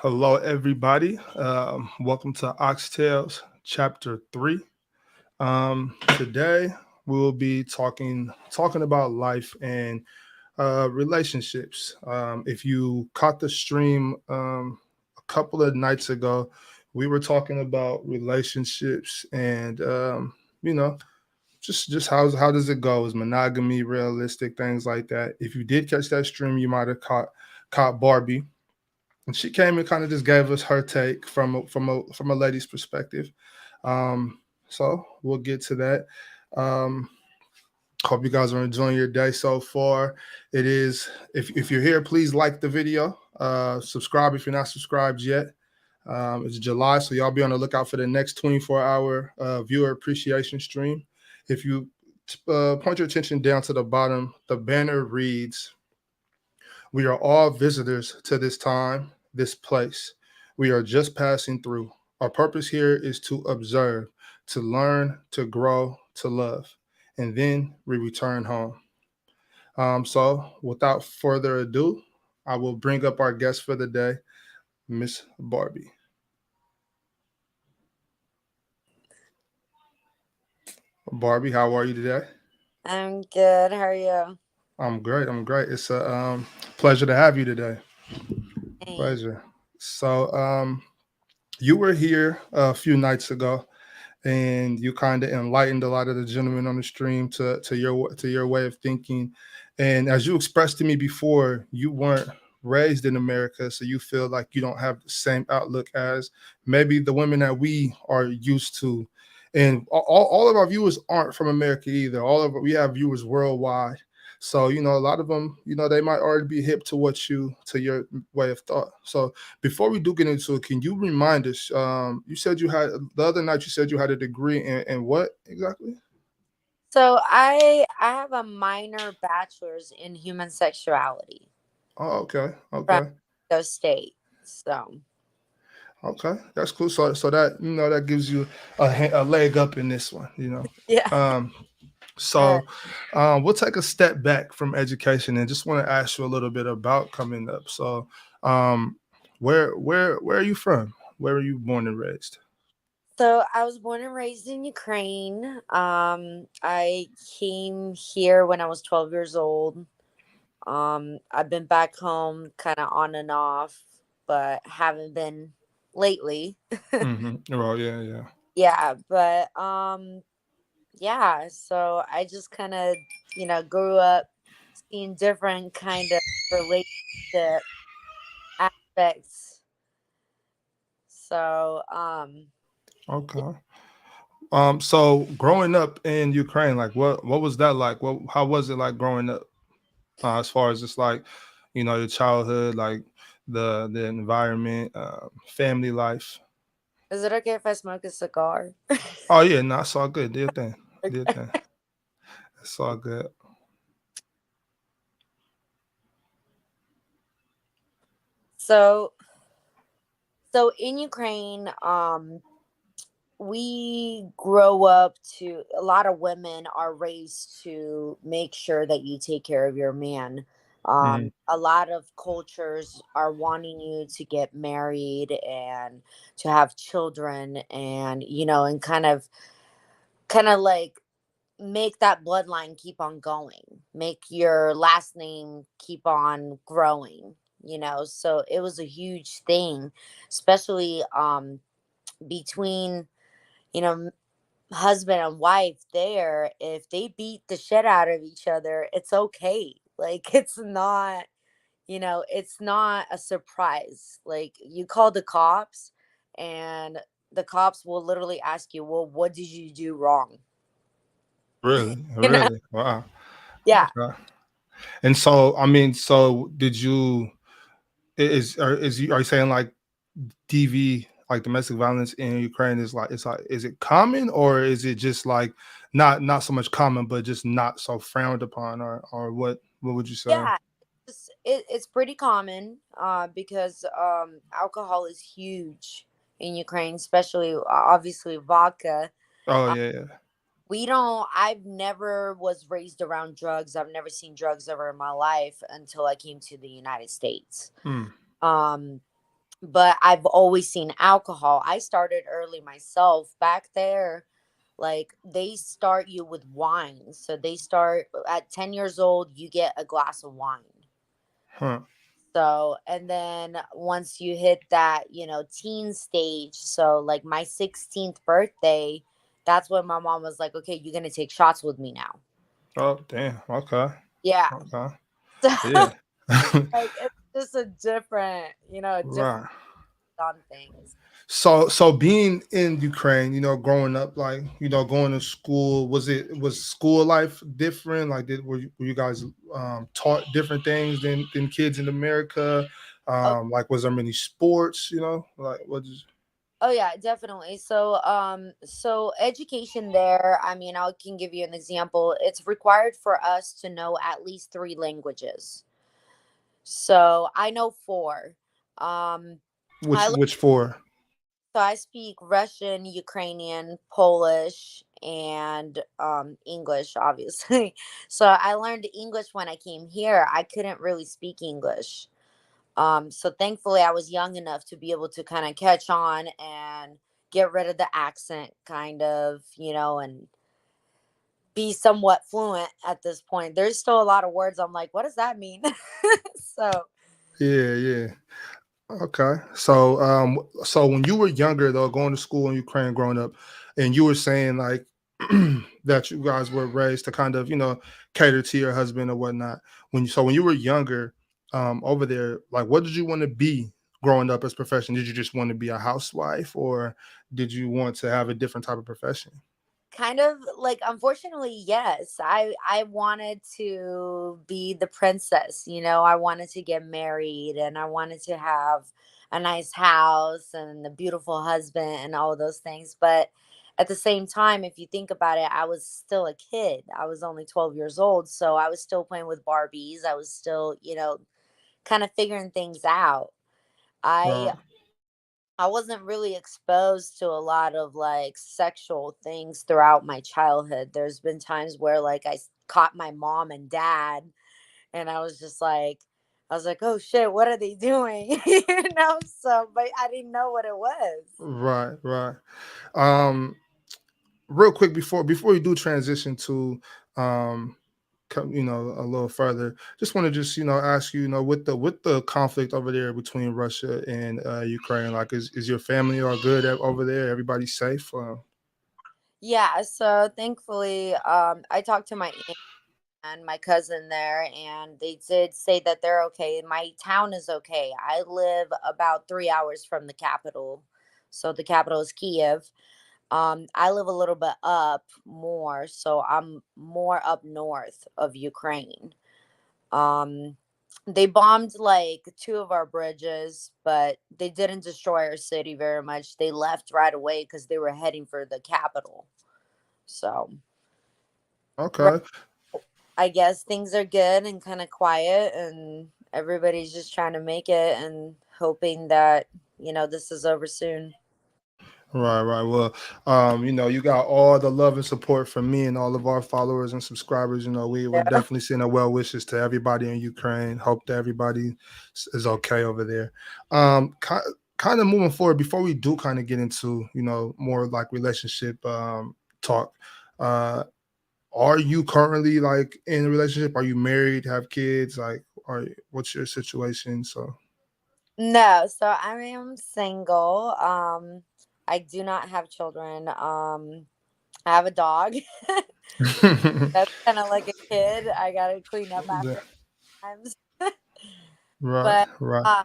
Hello, everybody. Welcome to Oxtails, Chapter 3. Today, we'll be talking about life and relationships. If you caught the stream a couple of nights ago, we were talking about relationships and you know just how does it go? Is monogamy realistic? Things like that. If you did catch that stream, you might have caught Barbie, and she came and kind of just gave us her take from a lady's perspective. Um, so we'll get to that. Um, Hope you guys are enjoying your day so far. It is if you're here, please like the video. Subscribe if you're not subscribed yet. It's July, so y'all be on the lookout for the next 24-hour viewer appreciation stream. If you point your attention down to the bottom, the banner reads, "We are all visitors to this time, this place. We are just passing through. Our purpose here is to observe, to learn, to grow, to love, and then we return home." So, without further ado, I will bring up our guest for the day, Miss Barbie. Barbie, how are you today? I'm good. How are you? I'm great. I'm great. It's a pleasure to have you today. Hey. Pleasure. So, you were here a few nights ago, and you kind of enlightened a lot of the gentlemen on the stream to your way of thinking. And as you expressed to me before, you weren't raised in America, so you feel like you don't have the same outlook as maybe the women that we are used to. And all of our viewers aren't from America either. We have viewers worldwide. So, a lot of them, they might already be hip to your way of thought. So before we do get into it, can you remind us? You said you had the other night. You said you had a degree in what exactly? So I have a minor bachelor's in human sexuality Oh, okay, from okay, those State. So okay. That's cool. So that that gives you a leg up in this one. yeah. Um, Uh, so we'll take a step back from education and just want to ask you a little bit about coming up. So, um, where are you from? Where were you born and raised? so I was born and raised in Ukraine. I came here when I was 12 years old. I've been back home kind of on and off, but haven't been lately. Mm-hmm. Oh, yeah, yeah. Yeah, but yeah, so I just kind of, grew up seeing different kind of relationship aspects. So, Okay. So growing up in Ukraine, like what was that like? How was it like growing up? As far as just like, your childhood, like the environment, family life. is it okay if I smoke a cigar? Oh yeah, no, it's all good. Do your thing. Do your Okay. thing. It's all good. So, so in Ukraine, we grow up to a lot of women are raised to make sure that you take care of your man. Hmm. A lot of cultures are wanting you to get married and to have children, and and kind of like make that bloodline keep on going, make your last name keep on growing. So it was a huge thing, especially between you know husband and wife. There, if they beat the shit out of each other, it's okay. Like, it's not a surprise. Like, you call the cops, and the cops will literally ask you, well, what did you do wrong? Really, you know really, wow. yeah. Okay. And so, I mean, so did you? Are you saying like DV, like domestic violence in Ukraine, is is it common, or is it just like not so much common, but just not so frowned upon, or what would you say? Yeah, it's pretty common, because alcohol is huge in Ukraine, especially obviously vodka. Oh Uh, yeah, yeah. I've never was raised around drugs. I've never seen drugs ever in my life until I came to the United States. Hmm. Um, but I've always seen alcohol. I started early myself back there. Like they start you with wine. So they start at 10 years old, you get a glass of wine. Huh. So, and then once you hit that, teen stage, so like my 16th birthday, that's when my mom was like, okay, you're going to take shots with me now. Oh, damn. Okay. Yeah. Okay. So, Yeah. like, it's just a different Right. on things. So being in Ukraine, growing up, like, going to school, was school life different? Like, were you guys taught different things than kids in America? Oh, Like, was there many sports? Like, what is? oh yeah, definitely. So education there, I mean, I can give you an example. It's required for us to know at least three languages. So I know four. Um, Which I which for? So I speak Russian, Ukrainian, Polish, and English, obviously. So I learned English when I came here. I couldn't really speak English. So thankfully, I was young enough to be able to kind of catch on and get rid of the accent, kind of, and be somewhat fluent at this point. There's still a lot of words I'm like, what does that mean? So Yeah, yeah. Okay. So when you were younger though, going to school in Ukraine, growing up, and you were saying like that you guys were raised to kind of, cater to your husband or whatnot. When you were younger, over there, like what did you want to be growing up as profession? Did you just want to be a housewife, or did you want to have a different type of profession? kind of like, unfortunately, yes. I wanted to be the princess, I wanted to get married and I wanted to have a nice house and a beautiful husband and all of those things. But at the same time, if you think about it, I was still a kid. I was only 12 years old, so I was still playing with Barbies. I was still, kind of figuring things out. I Right. I wasn't really exposed to a lot of like sexual things throughout my childhood. There's been times where like caught my mom and dad, and I was like, oh shit, what are they doing? So, but I didn't know what it was. Right, right. Um, Real quick before we do transition to um a little further, just want to just ask you, with the conflict over there between Russia and Ukraine, like is your family all good over there? Everybody safe? Yeah, so thankfully, I talked to my aunt and my cousin there, and they did say that they're okay. My town is okay. I live about 3 hours from the capital. So the capital is Kiev. I live a little bit up more, so I'm more up north of Ukraine. Um, they bombed like two of our bridges, but they didn't destroy our city very much. They left right away because they were heading for the capital. So right, Okay. I guess things are good and kind of quiet, and everybody's just trying to make it and hoping that this is over soon. Right, right. Well, you got all the love and support from me and all of our followers and subscribers. We're Yeah. definitely sending well wishes to everybody in Ukraine. Hope that everybody is okay over there. Kind of moving forward, before we do kind of get into, more like relationship talk. Uh, are you currently like in a relationship? Are you married? Have kids? Like, what's your situation? So. No, so I am single. I do not have children. I have a dog. That's kind of like a kid. I gotta clean up after times. Right, But right. uh,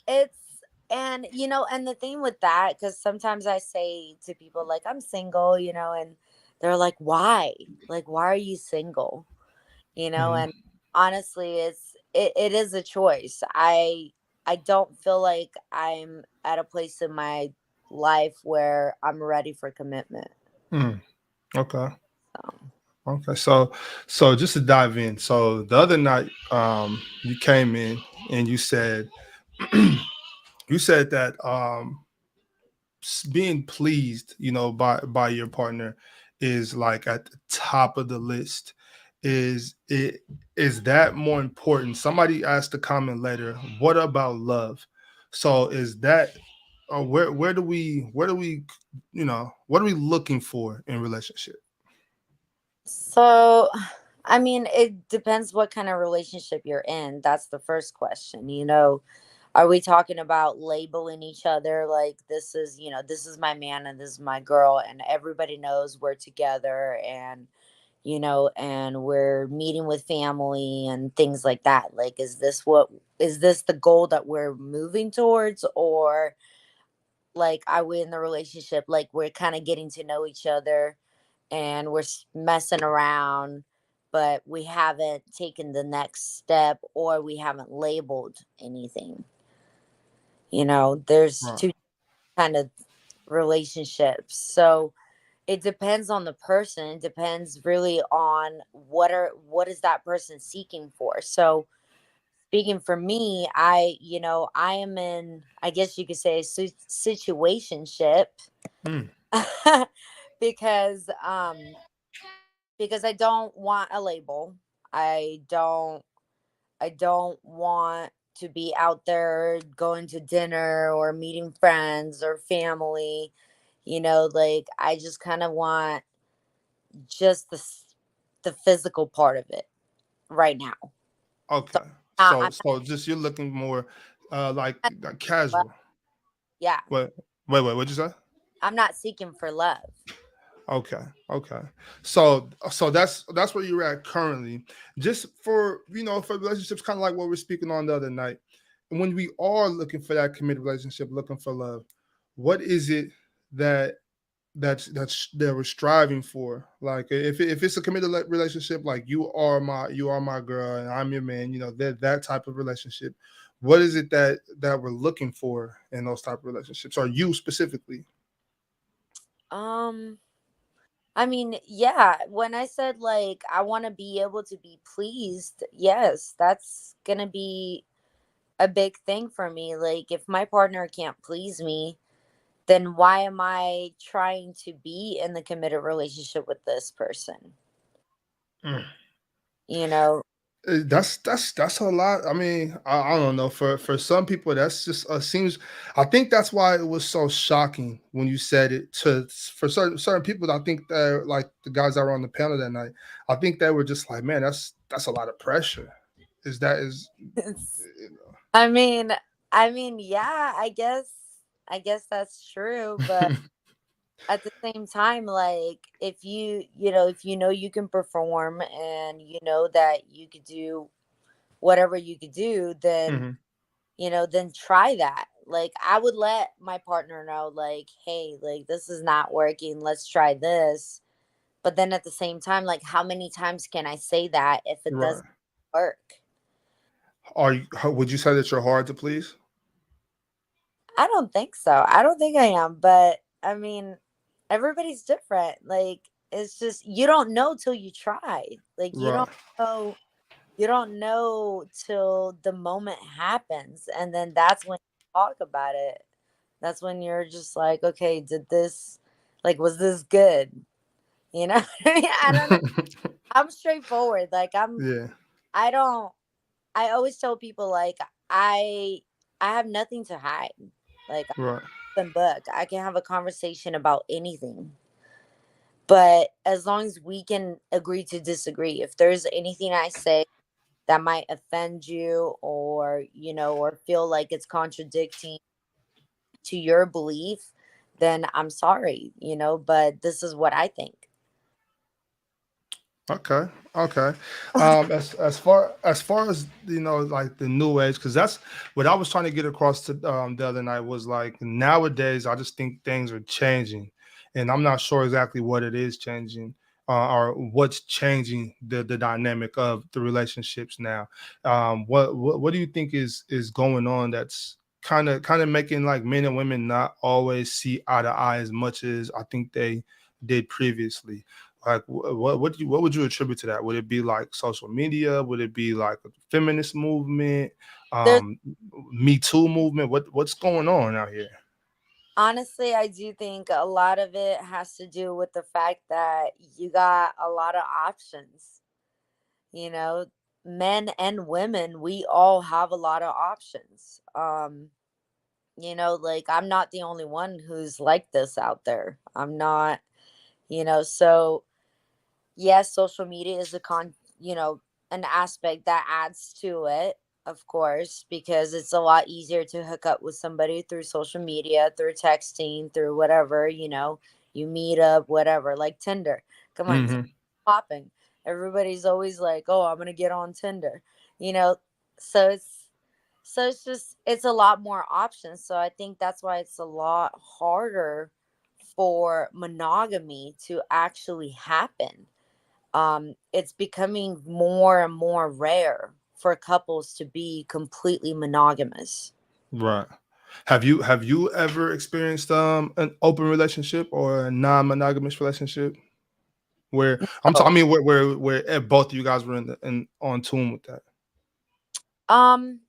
it's and and the thing with that, because sometimes I say to people like I'm single, and they're like, why? Like, why are you single? Mhm. And honestly, it is a choice. I don't feel like I'm at a place in my life where I'm ready for commitment. Mm, okay. So Okay, so just to dive in, so the other night, you came in and you said, you said that being pleased, by your partner is like at the top of the list. Is that more important? Somebody asked to comment later, what about love? So is that where do we what are we looking for in relationship? So, I mean, it depends what kind of relationship you're in. That's the first question. Are we talking about labeling each other like this is, this is my man and this is my girl, and everybody knows we're together, and we're meeting with family and things like that? Like, is this the goal that we're moving towards? Or like, are we in the relationship like we're kind of getting to know each other and we're messing around, but we haven't taken the next step, or we haven't labeled anything? There's Right. two kind of relationships. So it depends on the person. It depends really on what is that person seeking for. So speaking for me, I am in, I guess you could say, a situationship. Mm, because I don't want a label. I don't I don't want to be out there going to dinner or meeting friends or family. Like, I just kind of want just the physical part of it right now. So okay. I'm So just you're looking more not like love. casual. Yeah, What wait, what'd you say? I'm not seeking for love. Okay, okay. So that's where you're at currently. Just for for relationships, kind of like what we're speaking on the other night. When we are looking for that committed relationship, looking for love, what is it that that we're striving for? Like if it's a committed relationship, like you are my girl and I'm your man, that type of relationship. What is it that we're looking for in those type of relationships? Or you specifically? Um, I mean, yeah, when I said like I want to be able to be pleased, yes, that's gonna be a big thing for me. Like, if my partner can't please me, then why am I trying to be in the committed relationship with this person? Mm. You know, That's a lot. I mean, I don't know. For some people, that's just seems. I think that's why it was so shocking when you said it. For certain people, I think that like the guys that were on the panel that night, I think they were just like, man, that's a lot of pressure. Is that is it's, you know. I mean, yeah, I guess that's true, but at the same time, like, if you know you can perform and you know that you could do whatever you could do, then Mhm. then try that. Like, I would let my partner know, like, hey, like, this is not working, let's try this. But then at the same time, like, how many times can I say that if it Right. doesn't work? Would you say that you're hard to please? I don't think so. I don't think I am, but I mean, everybody's different. Like, it's just, you don't know till you try. Like, Right. you don't know till the moment happens, and then that's when you talk about it. That's when you're just like, okay, was this good? I don't know. I'm straightforward. Like, Yeah. I don't, I always tell people, like, I, I have nothing to hide. Like, Right. I'm an open book. I can have a conversation about anything. But as long as we can agree to disagree, if there's anything I say that might offend you, or feel like it's contradicting to your belief, then I'm sorry, but this is what I think. Okay, okay. As far as like the new age, because that's what I was trying to get across to the other night was like nowadays I just think things are changing, and I'm not sure exactly what it is changing or what's changing the dynamic of the relationships now. What do you think is going on that's kind of making like men and women not always see eye to eye as much as I think they did previously? Like, what would you attribute to that? Would it be like social media? Would it be like a feminist movement, There's um, Me Too movement? What's going on out here? Honestly, I do think a lot of it has to do with the fact that you got a lot of options. You know, Men and women, we all have a lot of options. Like I'm not the only one who's like this out there. I'm not, so yes, social media is an aspect that adds to it, of course, because it's a lot easier to hook up with somebody through social media, through texting, through whatever, you meet up, whatever, like Tinder. Come on, Hmm. popping. Everybody's always like, "Oh, I'm gonna get on Tinder," you know. So it's a lot more options. So I think that's why it's a lot harder for monogamy to actually happen. It's becoming more and more rare for couples to be completely monogamous. Right. Have you ever experienced an open relationship or a non-monogamous relationship where I Oh, mean where both of you guys were in on tune with that? um,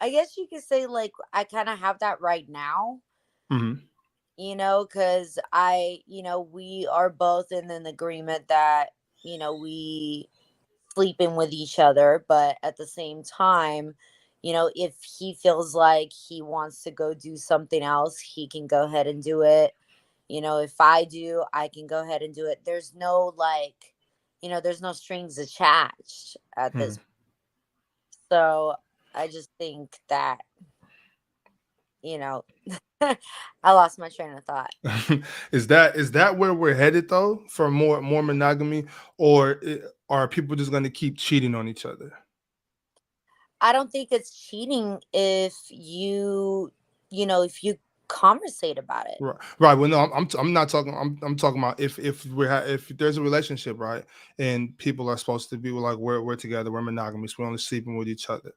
I guess you could say like I kind of have that right now, Hmm. because we are both in an agreement that, we sleeping with each other, but at the same time, if he feels like he wants to go do something else, he can go ahead and do it. If I do, I can go ahead and do it. There's no like, there's no strings attached at this. So I just think that, you know, I lost my train of thought. Is that where we're headed though for more monogamy, or are people just going to keep cheating on each other? I don't think it's cheating if you conversate about it. Right, right. Well, no, I'm not talking. I'm talking about if there's a relationship, right, and people are supposed to be like we're together, we're monogamous, we're only sleeping with each other.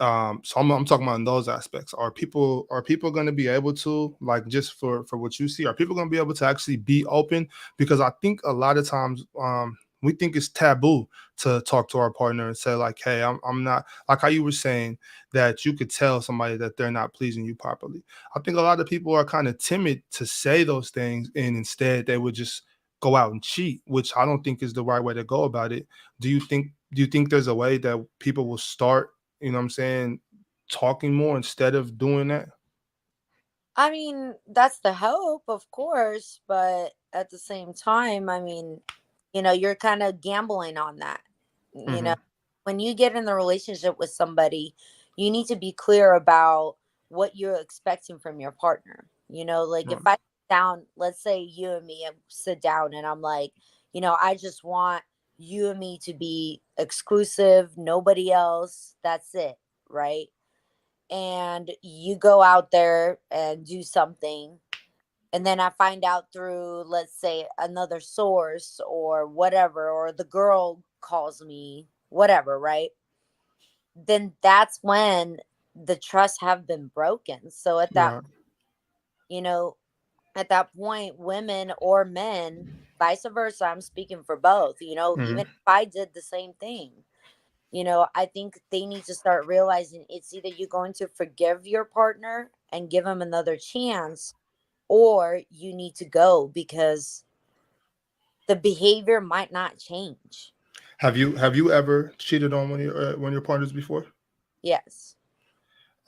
So I'm talking about in those aspects. Are people going to be able to, like, just for what you see? Are people going to be able to actually be open? Because I think a lot of times we think it's taboo to talk to our partner and say like, hey, I'm not, like how you were saying that you could tell somebody that they're not pleasing you properly. I think a lot of people are kind of timid to say those things, and instead they would just go out and cheat, which I don't think is the right way to go about it. Do you think there's a way that people will start, what I'm saying, talking more instead of doing that? I mean, that's the hope, of course, but at the same time, I mean, you're kind of gambling on that. You know, Hmm. when you get in the relationship with somebody, you need to be clear about what you're expecting from your partner. Like if Right. I sit down, let's say you and me sit down and I'm like, I just want you and me to be exclusive, nobody else, that's it, right? And you go out there and do something, and then I find out through, let's say, another source or whatever, or the girl calls me, whatever, right? Then that's when the trust have been broken. So Right. you know, at that point, women or men, vice versa, I'm speaking for both, even Hmm. if I did the same thing, I think they need to start realizing it's either you're going to forgive your partner and give him another chance, or you need to go because the behavior might not change. Have you ever cheated on one of your partners before? Yes.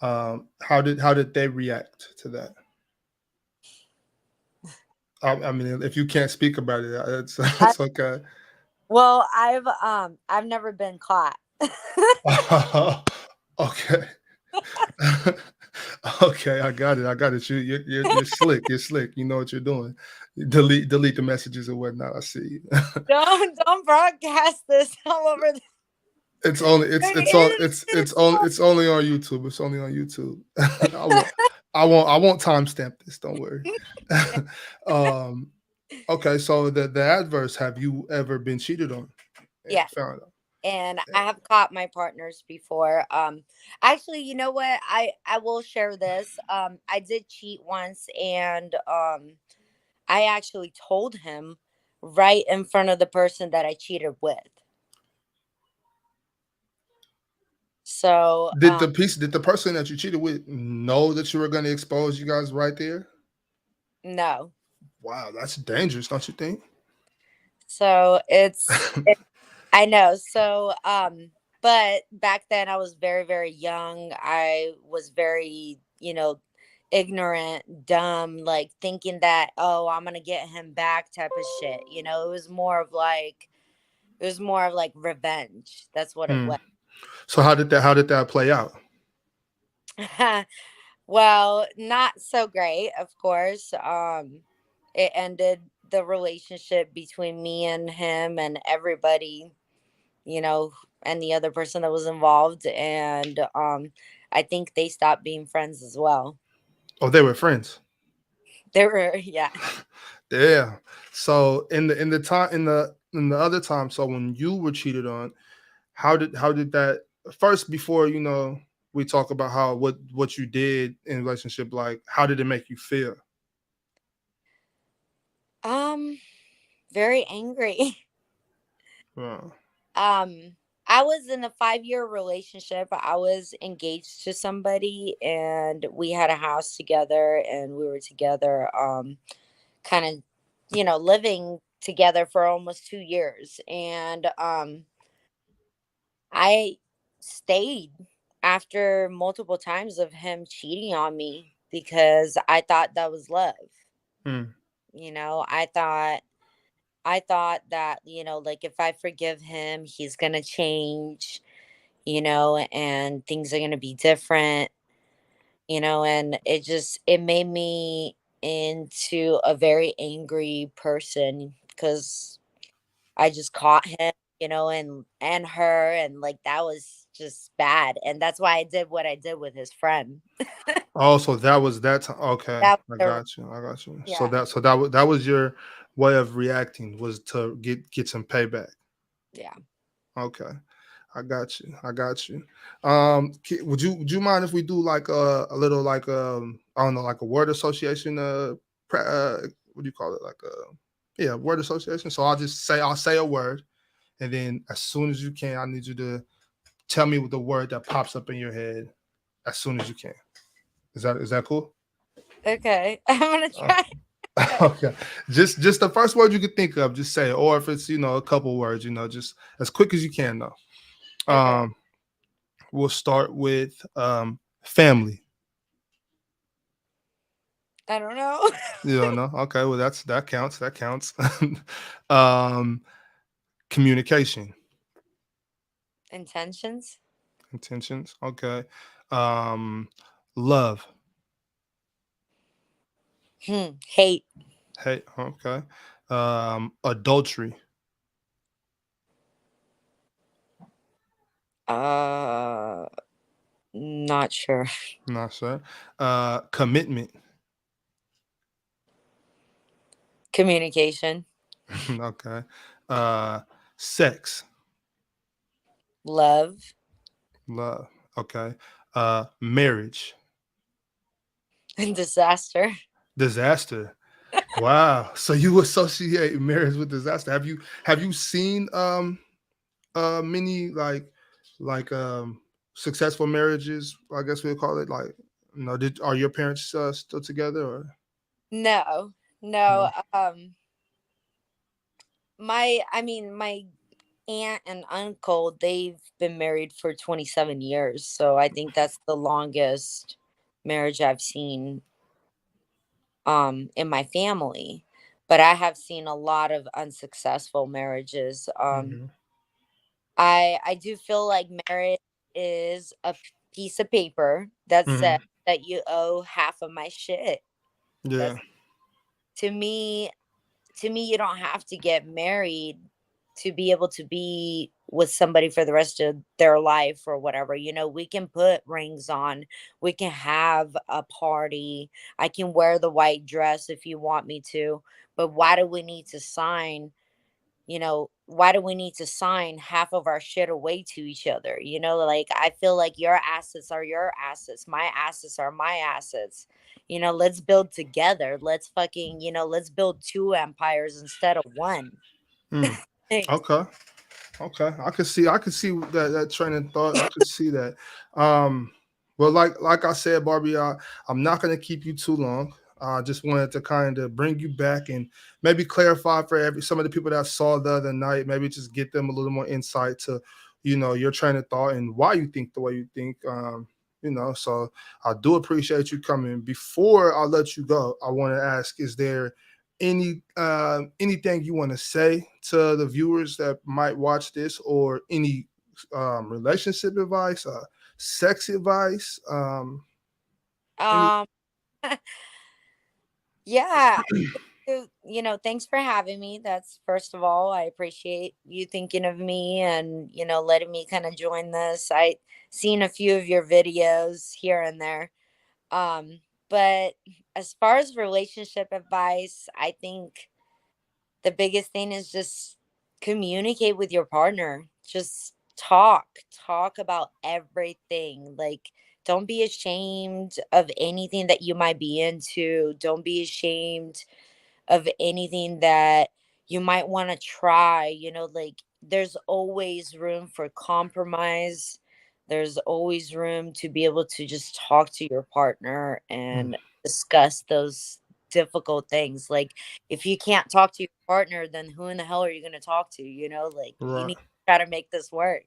How did they react to that? I mean, if you can't speak about it, it's I, it's okay. well, I've never been caught. Okay. Okay, I got it. I got it. You're slick. You're slick. You know what you're doing. Delete the messages and whatnot. I see. Don't broadcast this all over the It's only it's on internet. it's only on YouTube. It's only on YouTube. I won't timestamp this. Don't worry. um. Okay. So the adverse. Have you ever been cheated on and Yeah. found out? And I have caught my partners before. Actually, you know what? I will share this. I did cheat once, and I actually told him right in front of the person that I cheated with. So, Did the person that you cheated with know that you were going to expose you guys right there? no. Wow, that's dangerous, don't you think? So I know. So, but back then I was very, very young. I was very, ignorant, dumb, like thinking that, oh, I'm gonna get him back type of shit. It was more of like revenge. That's what it Hmm. was. So how did that play out? Well, not so great, of course. It ended the relationship between me and him and everybody, you know, and the other person that was involved. And I think they stopped being friends as well. Oh, they were friends. They were, yeah. Yeah. So in the other time, so when you were cheated on, how did that first before we talk about how what you did in relationship, like how did it make you feel? Um, very angry. Wow. um, I was in a 5-year relationship. I was engaged to somebody and we had a house together and we were together, kind of, living together for almost 2 years. And I stayed after multiple times of him cheating on me because I thought that was love. Mm. You know, I thought that, like if I forgive him, he's going to change, and things are going to be different, and it made me into a very angry person because I just caught him, and her, and like that was just bad. And that's why I did what I did with his friend. Oh, so that was that time. Okay, That I was got you. I got you. So yeah. that was your way of reacting, was to get some payback. Yeah. Okay. I got you. I got you. Would you mind if we do like a little, like I don't know, like a word association, what do you call it, like yeah, word association. So I'll say a word, and then as soon as you can, I need you to tell me the word that pops up in your head as soon as you can. Is that cool? Okay. I'm gonna Uh, try. Okay. okay. Just the first word you could think of, just say it. Or if it's a couple words, just as quick as you can though. Okay. Um, we'll start with family. I don't know. You don't know? Okay, well that counts. That counts. um, communication, Intentions. intentions. Okay. Um, love. Hate. Hey. Okay. Adultery. Uh, not sure. Not sure. Commitment. Communication. Okay. Uh, sex. Love. Love. Okay. Marriage. Disaster. Disaster. Wow. So you associate marriage with disaster. Have you seen many like successful marriages, I guess we'll call it, like, are your parents still together, or No. no? No. My aunt and uncle, they've been married for 27 years. So I think that's the longest marriage I've seen in my family. But I have seen a lot of unsuccessful marriages. Hmm. I do feel like marriage is a piece of paper that says Hmm. that you owe half of my shit. Yeah. That's to me you don't have to get married to be able to be with somebody for the rest of their life or whatever. We can put rings on, we can have a party, I can wear the white dress if you want me to, but why do we need to sign half of our shit away to each other? Like I feel like your assets are your assets, my assets are my assets. Let's build together. Let's build two empires instead of one. Mm. Thanks. Okay. Okay, I could see that train of thought. I could see that. Um, well, like I said, Barbie, I'm not gonna keep you too long. I just wanted to kind of bring you back and maybe clarify for some of the people that saw the other night. Maybe just get them a little more insight to, your train of thought and why you think the way you think. So I do appreciate you coming. Before I let you go, I want to ask: is there anything you want to say to the viewers that might watch this, or any relationship advice, sex advice, any? Um, yeah. Thanks for having me. That's first of all, I appreciate you thinking of me and, letting me kind of join this. I seen a few of your videos here and there. But as far as relationship advice, I think the biggest thing is just communicate with your partner. Just talk about everything. Like, don't be ashamed of anything that you might be into. Don't be ashamed of anything that you might want to try. Like, there's always room for compromise. There's always room to be able to just talk to your partner Mm, and discuss those difficult things. Like, if you can't talk to your partner, then who in the hell are you going to talk to? Like, you right, need to try to make this work.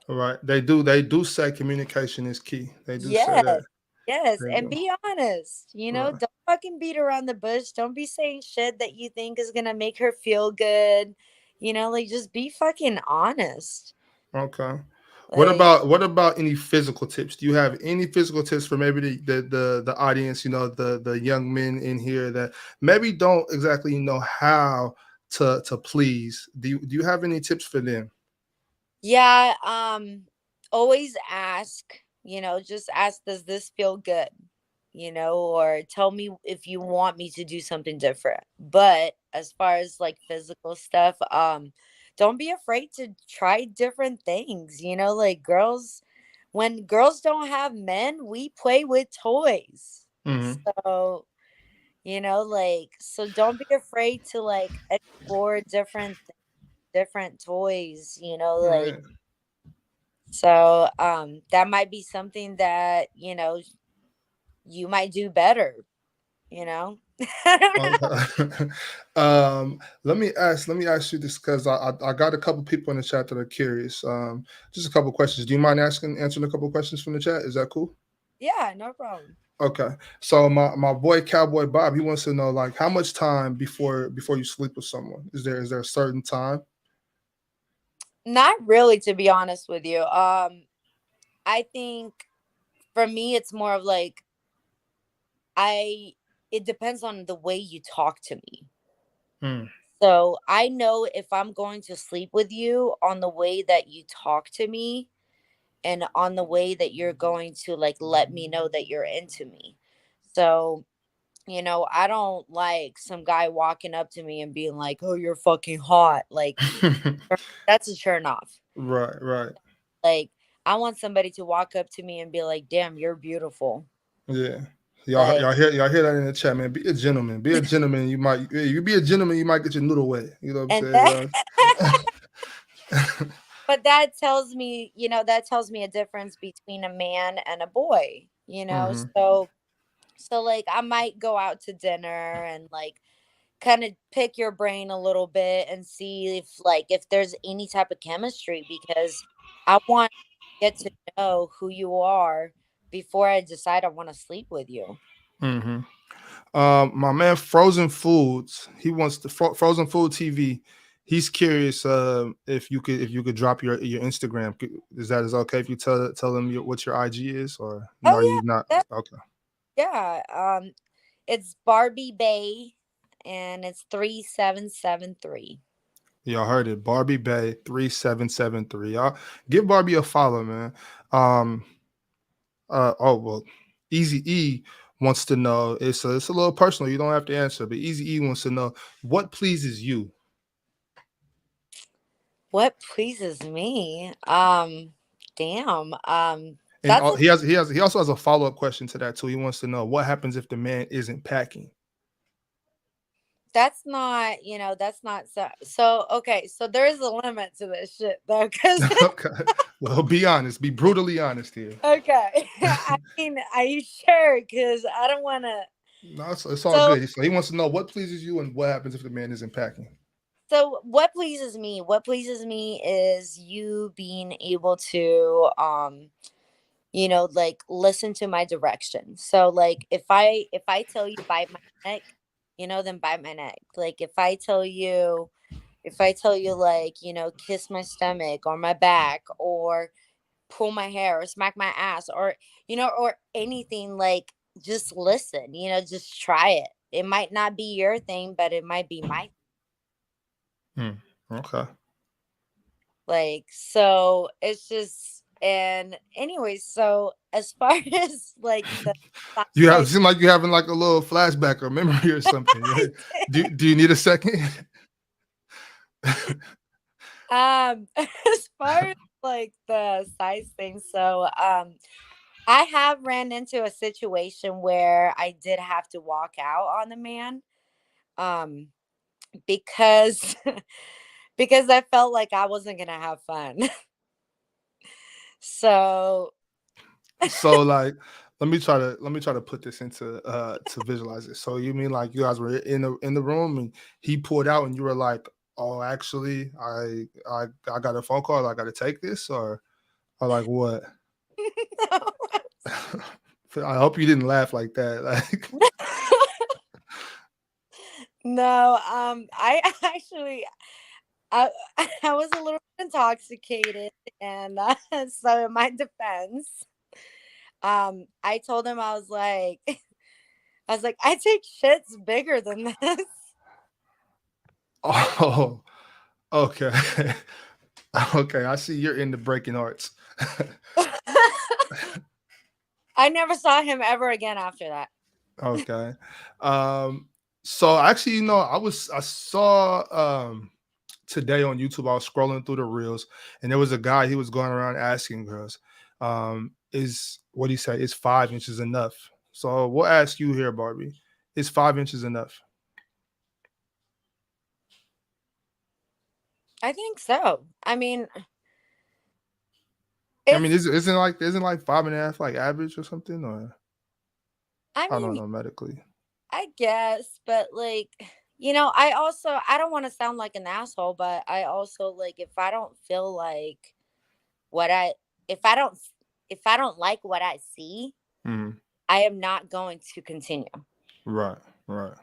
right. They do say communication is key. They do say Yes. that. Yes. They And do. be honest. Right. Don't fucking beat around the bush. Don't be saying shit that you think is going to make her feel good. Like, just be fucking honest. Okay. Like, What about any physical tips? Do you have any physical tips for maybe the audience, the young men in here that maybe don't exactly know how to please? Do you have any tips for them? yeah, always ask, just ask, does this feel good? Or tell me if you want me to do something different. But as far as like physical stuff, don't be afraid to try different things. Like, when girls don't have men, we play with toys. Hmm. So, so don't be afraid to like explore different toys, like, Yeah. so that might be something that, you might do better, you know? Okay. Let me ask you this because I got a couple people in the chat that are curious. Just a couple questions. Do you mind answering a couple questions from the chat? Is that cool? Yeah, no problem. Okay. So my boy Cowboy Bob, he wants to know like how much time before you sleep with someone? Is there a certain time? Not really, to be honest with you. I think for me it's more of like, I it depends on the way you talk to me. Mm, So I know if I'm going to sleep with you on the way that you talk to me, and on the way that you're going to like let me know that you're into me. So, I don't like some guy walking up to me and being like, "Oh, you're fucking hot." Like, that's a turn off. right, right. Like, I want somebody to walk up to me and be like, "Damn, you're beautiful." Yeah. Like, Y'all hear that in the chat, man. Be a gentleman. Be a gentleman. You be a gentleman, you might get your noodle wet. You know what I'm and saying? that but that tells me a difference between a man and a boy, Hmm. So like, I might go out to dinner and like kind of pick your brain a little bit and see if there's any type of chemistry, because I want to get to know who you are before I decide I want to sleep with you. Hmm. My man, Frozen Foods. He wants the Frozen Food TV. He's curious if you could drop your Instagram. Is okay if you tell him what your IG is, or are Oh you not yeah, okay? yeah. It's Barbie Bay, and it's 3773. Y'all heard it. Barbie Bay 3773. Y'all give Barbie a follow, man. Um. Oh well. Easy E wants to know. It's a little personal. You don't have to answer, but Easy E wants to know what pleases you. What pleases me? Damn. And That's a he also has a follow up question to that too. He wants to know what happens if the man isn't packing. that's not so okay. So there is a limit to this shit though, because Okay, well, be honest, be brutally honest here. okay. I mean, are you sure? Because I don't want to. No, it's all So, good. So he wants to know what pleases you and what happens if the man isn't packing. so what pleases me? What pleases me is you being able to like listen to my direction. So like if I tell you bite my neck, then bite my neck. Like if I tell you like, kiss my stomach or my back or pull my hair or smack my ass or anything, like just listen, just try it. It might not be your thing, but it might be my. Mm, okay. Like, so it's just, and anyway, so as far as like the You have side, seem like you're having like a little flashback or memory or something. I Do you need a second? as far as like the size thing, so I have ran into a situation where I did have to walk out on the man, um, because because I felt like I wasn't gonna have fun. So So like let me try to put this into to visualize it. So you mean like you guys were in the room and he pulled out and you were like, "Oh, actually, I got a phone call. I got to take this," or like what? I hope you didn't laugh like that. Like, no, I actually I I was a little bit intoxicated, and so in my defense, I told him I take shits bigger than this. oh, okay, okay. I see you're into breaking hearts. I never saw him ever again after that. Okay. Um, so actually, I saw today on YouTube, I was scrolling through the reels, and there was a guy, he was going around asking girls, is what he say, is 5 inches enough? So we'll ask you here, Barbie. Is 5 inches enough? I think so. I mean, I mean, it's isn't like 5.5 like average or something? Or I I don't mean, know medically. I guess, but like, I don't want to sound like an asshole, but I also like if I don't feel like what I if I don't if I don't like what I see, Mhm. I am not going to continue. Right, right,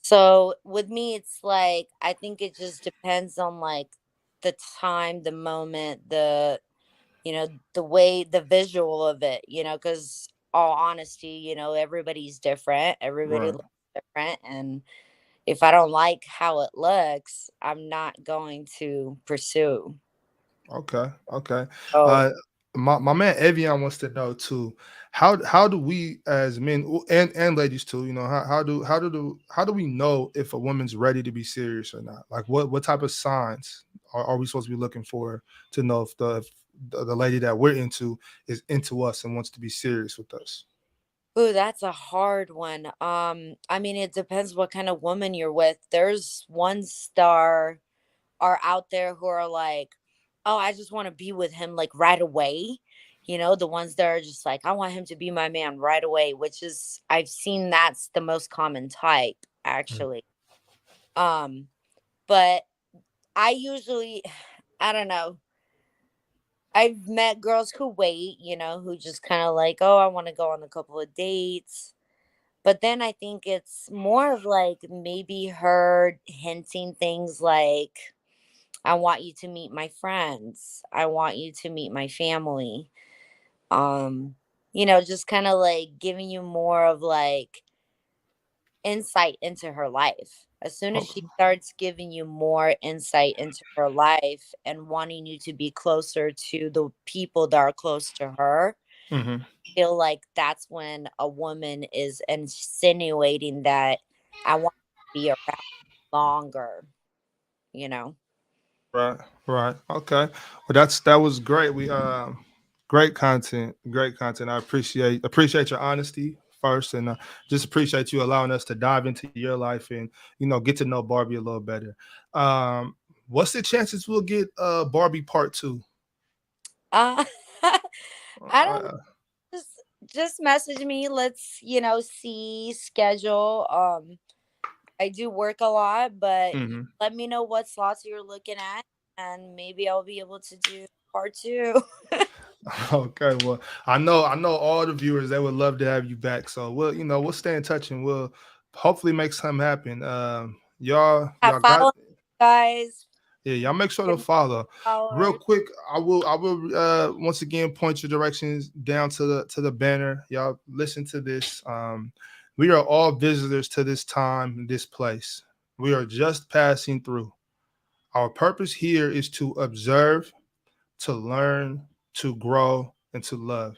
So with me, it's like I think it just depends on like the time, the moment, the way, the visual of it, because all honesty, everybody's different. Everybody right. looks different. And if I don't like how it looks, I'm not going to pursue. Okay, okay. Oh, Uh, my man Evian wants to know too. How do we as men and ladies too? How do we know if a woman's ready to be serious or not? Like what type of signs are we supposed to be looking for to know if the lady that we're into is into us and wants to be serious with us? ooh, that's a hard one. I mean, it depends what kind of woman you're with. There's ones that are out there who are like, oh, I just want to be with him like right away. The ones that are just like, I want him to be my man right away, which is, I've seen that's the most common type, Mm. actually. Um, but I usually, I don't know. I've met girls who wait, who just kind of like, oh, I want to go on a couple of dates. But then I think it's more of like maybe her hinting things like, I want you to meet my friends. I want you to meet my family. Um, just kind of like giving you more of like insight into her life. As soon as she Oh, starts giving you more insight into her life and wanting you to be closer to the people that are close to her, mhm. feel like that's when a woman is insinuating that I want to be around longer, you know? Right, right. Okay. Well, that was great. Great content, great content. I appreciate your honesty first, and just appreciate you allowing us to dive into your life and get to know Barbie a little better. Um, what's the chances we'll get Barbie part two? Uh, I don't know. Uh, Just message me. Let's, see schedule. I do work a lot, but mhm. let me know what slots you're looking at and maybe I'll be able to do part two. Okay, well, I know all the viewers they would love to have you back. So we'll stay in touch and we'll hopefully make something happen. Yeah, Y'all got follow guys. yeah, y'all make sure Give to me follow. Real followers. quick, I will once again point your directions down to the banner. Y'all listen to this. We are all visitors to this time, this place. We are just passing through. Our purpose here is to observe, to learn, to grow, and to love.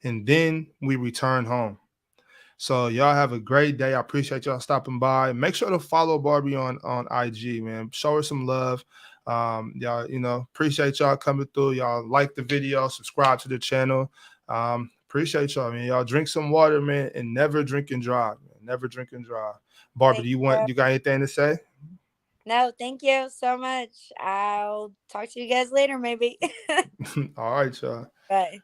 And then we return home. So y'all have a great day. I appreciate y'all stopping by. Make sure to follow Barbie on IG, man. Show her some love. Y'all, appreciate y'all coming through. Y'all like the video, subscribe to the channel. Appreciate y'all, man. Y'all drink some water, man, and never drink and drive, man. Never drink and drive. Barbie, Thank you you. you got anything to say? No, thank you so much. I'll talk to you guys later, maybe. All right, y'all. Bye.